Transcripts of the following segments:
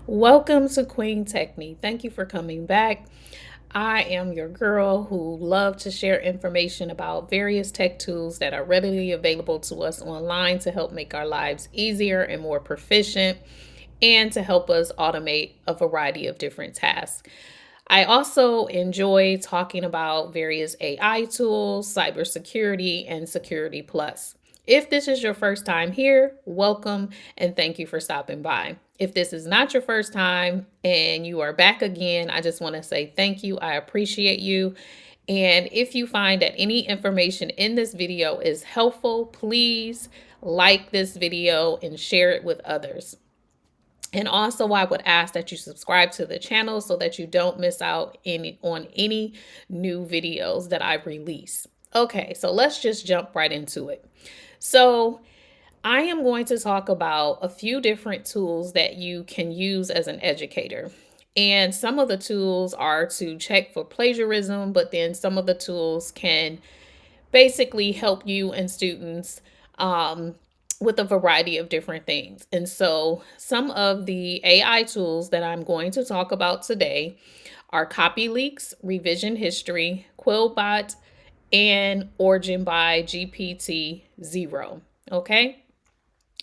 Welcome to Queen Technique. Thank you for coming back. I am your girl who loves to share information about various tech tools that are readily available to us online to help make our lives easier and more proficient and to help us automate a variety of different tasks. I also enjoy talking about various AI tools, cybersecurity, and Security Plus. If this is your first time here, welcome and thank you for stopping by. If this is not your first time and you are back again, I just want to say thank you. I appreciate you. And if you find that any information in this video is helpful, please like this video and share it with others. And also, I would ask that you subscribe to the channel so that you don't miss out on any new videos that I release. Okay, so let's just jump right into it. So, I am going to talk about a few different tools that you can use as an educator. And some of the tools are to check for plagiarism, but then some of the tools can basically help you and students with a variety of different things. And so, some of the AI tools that I'm going to talk about today are Copyleaks, RevisionHistory, Quillbot, and Origin by GPT-Zero. Okay.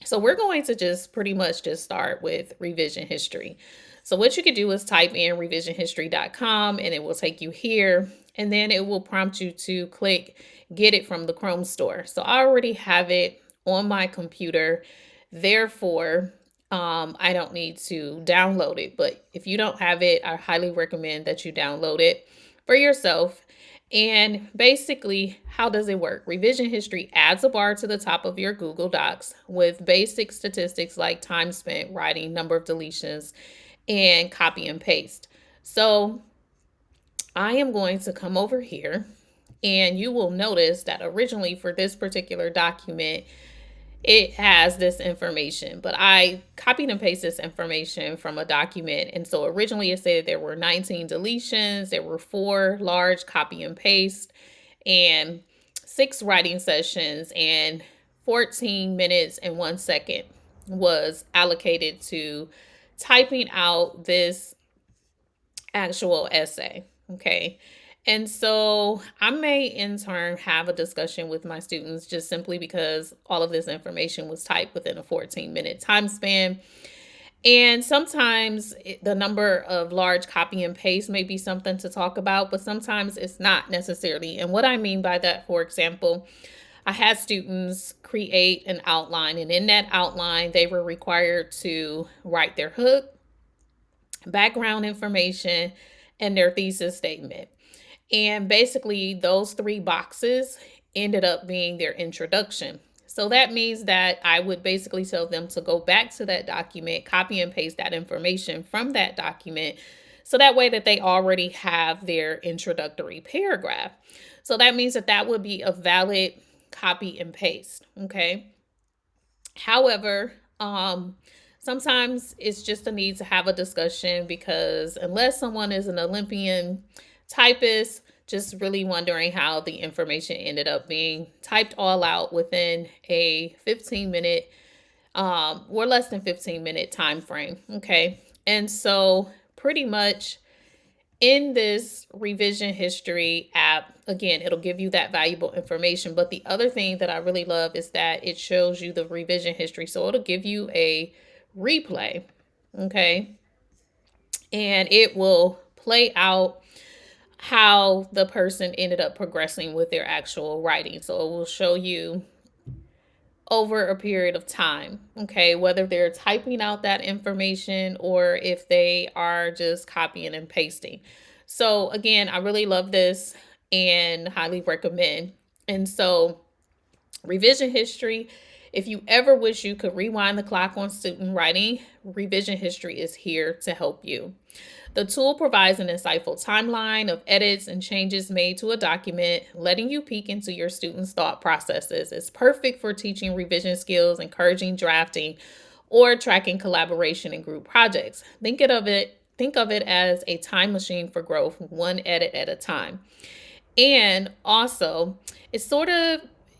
So we're going to just pretty much just start with revision history. So what you could do is type in revisionhistory.com and it will take you here, and then it will prompt you to click get it from the Chrome store. So I already have it on my computer. Therefore, I don't need to download it. But if you don't have it, I highly recommend that you download it for yourself. And basically, how does it work? Revision history adds a bar to the top of your Google Docs with basic statistics like time spent, writing, number of deletions, and copy and paste. So I am going to come over here, and you will notice that originally for this particular document, it has this information, but I copied and pasted this information from a document. And so originally it said there were 19 deletions, there were 4 large copy and paste, and 6 writing sessions, and 14 minutes and 1 second was allocated to typing out this actual essay. Okay. And so I may in turn have a discussion with my students just simply because all of this information was typed within a 14-minute time span. And sometimes the number of large copy and paste may be something to talk about, but sometimes it's not necessarily. And what I mean by that, for example, I had students create an outline, and in that outline, they were required to write their hook, background information, and their thesis statement. And basically, those 3 boxes ended up being their introduction. So that means that I would basically tell them to go back to that document, copy and paste that information from that document, so that way that they already have their introductory paragraph. So that means that that would be a valid copy and paste. Okay. However, sometimes it's just a need to have a discussion because unless someone is an Olympian typist, just really wondering how the information ended up being typed all out within a 15-minute or less than 15-minute time frame. Okay. And so pretty much in this revision history app, again, it'll give you that valuable information. But the other thing that I really love is that it shows you the revision history. So it'll give you a replay. Okay. And it will play out how the person ended up progressing with their actual writing. So it will show you over a period of time, okay, whether they're typing out that information or if they are just copying and pasting. So again, I really love this and highly recommend. And so revision history, if you ever wish you could rewind the clock on student writing, revision history is here to help you. The tool provides an insightful timeline of edits and changes made to a document, letting you peek into your students' thought processes. It's perfect for teaching revision skills, encouraging drafting, or tracking collaboration in group projects. Think of it as a time machine for growth, one edit at a time. And also, it sort of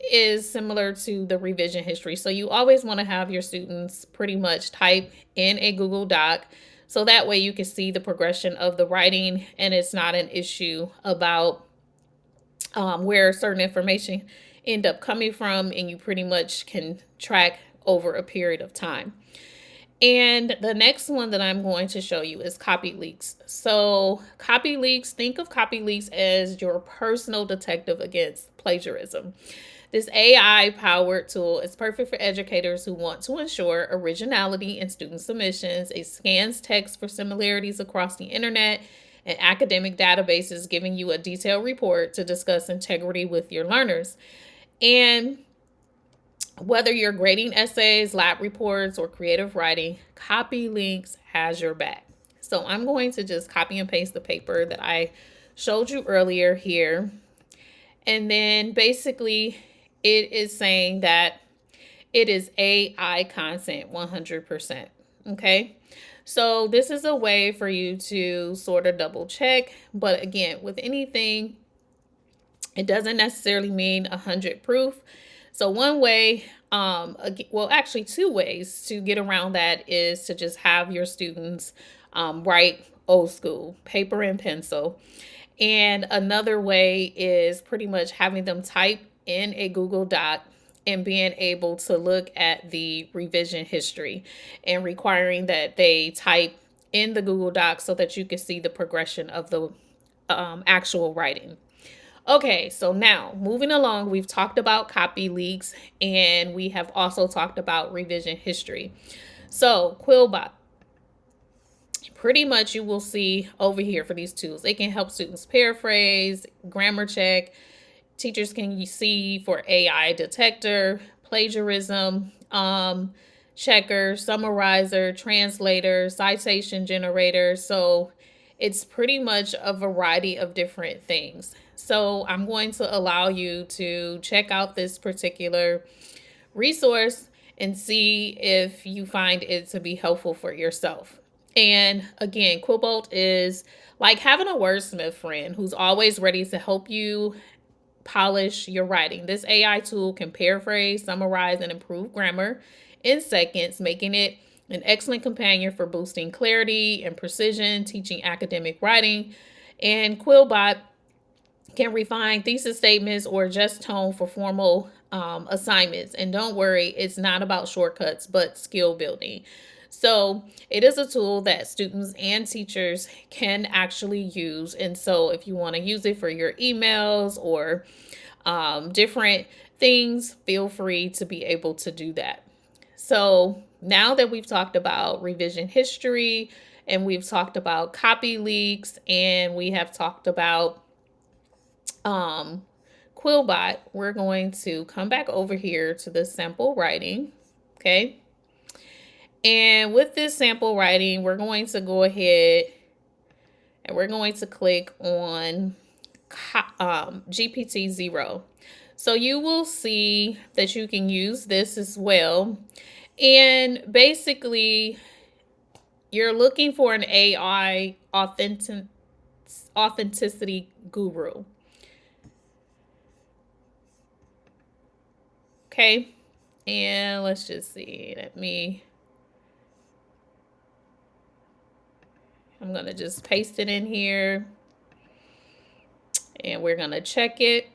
is similar to the revision history. So you always want to have your students pretty much type in a Google Doc So that way you can see the progression of the writing, and it's not an issue about where certain information end up coming from, and you pretty much can track over a period of time. And the next one that I'm going to show you is Copyleaks. So Copyleaks, think of Copyleaks as your personal detective against plagiarism. This AI-powered tool is perfect for educators who want to ensure originality in student submissions. It scans text for similarities across the internet and academic databases, giving you a detailed report to discuss integrity with your learners. And whether you're grading essays, lab reports, or creative writing, Copylinks has your back. So I'm going to just copy and paste the paper that I showed you earlier here. And then basically it is saying that it is AI content 100%. Okay. So this is a way for you to sort of double check. But again, with anything, it doesn't necessarily mean 100 proof. So one way, well, actually two ways to get around that is to just have your students write old school, paper and pencil. And another way is pretty much having them type in a Google Doc and being able to look at the revision history and requiring that they type in the Google Doc so that you can see the progression of the actual writing. Okay, so now moving along, we've talked about Copyleaks and we have also talked about revision history. So Quillbot, pretty much you will see over here for these tools. It can help students paraphrase, grammar check. Teachers can see for AI detector, plagiarism, checker, summarizer, translator, citation generator. So it's pretty much a variety of different things. So I'm going to allow you to check out this particular resource and see if you find it to be helpful for yourself. And again, Quillbot is like having a wordsmith friend who's always ready to help you polish your writing. This AI tool can paraphrase, summarize, and improve grammar in seconds, making it an excellent companion for boosting clarity and precision, teaching academic writing. And Quillbot can refine thesis statements or adjust tone for formal assignments. And don't worry, it's not about shortcuts, but skill building. So it is a tool that students and teachers can actually use. And so if you want to use it for your emails or different things, feel free to be able to do that. So now that we've talked about revision history and we've talked about Copyleaks and we have talked about Quillbot, we're going to come back over here to the sample writing. Okay. And with this sample writing, we're going to go ahead and we're going to click on GPTZero. So you will see that you can use this as well. And basically, you're looking for an AI authenticity guru. Okay. And let's just see. I'm going to just paste it in here. And we're going to check it.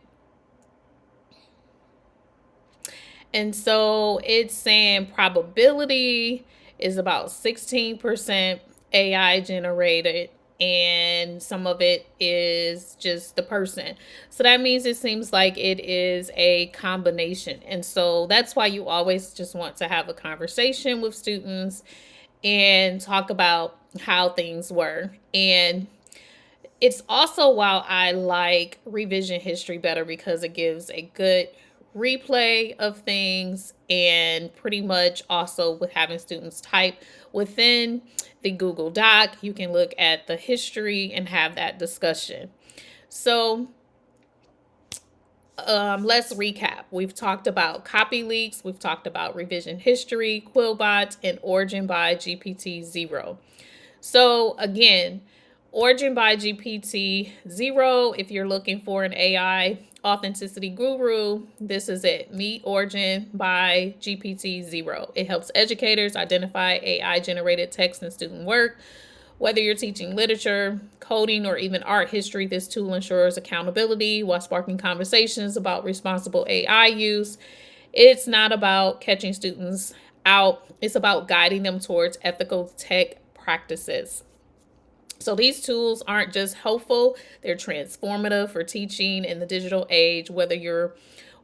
And so it's saying probability is about 16% AI generated, and some of it is just the person. So that means it seems like it is a combination. And so that's why you always just want to have a conversation with students and talk about how things were. And it's also why I like revision history better, because it gives a good replay of things, and pretty much also with having students type within the Google Doc, you can look at the history and have that discussion. So let's recap. We've talked about Copyleaks, we've talked about revision history, Quillbot, and Origin by GPTZero. So again, Origin by GPTZero, if you're looking for an AI authenticity guru, this is it. Meet Origin by GPTZero. It helps educators identify AI generated text in student work Whether you're teaching literature, coding, or even art history, this tool ensures accountability while sparking conversations about responsible AI use. It's not about catching students out, it's about guiding them towards ethical tech practices. So these tools aren't just helpful, they're transformative for teaching in the digital age. Whether you're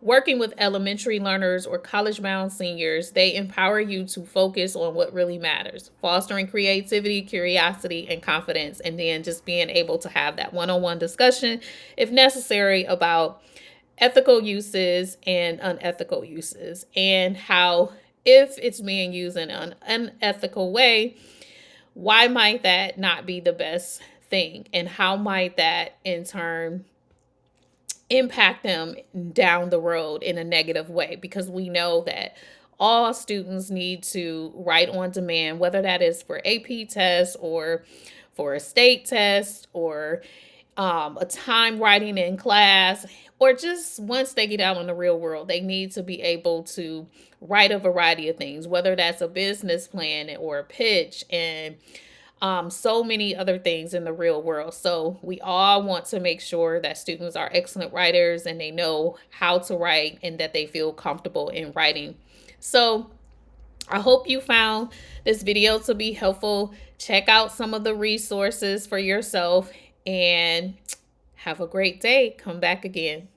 working with elementary learners or college bound seniors, they empower you to focus on what really matters, fostering creativity, curiosity, and confidence, and then just being able to have that one on one discussion, if necessary, about ethical uses and unethical uses, and how, if it's being used in an unethical way, why might that not be the best thing? And how might that in turn impact them down the road in a negative way? Because we know that all students need to write on demand, whether that is for AP tests or for a state test or a time writing in class, or just once they get out in the real world, they need to be able to write a variety of things, whether that's a business plan or a pitch, and so many other things in the real world. So we all want to make sure that students are excellent writers and they know how to write and that they feel comfortable in writing. So I hope you found this video to be helpful. Check out some of the resources for yourself and have a great day. Come back again.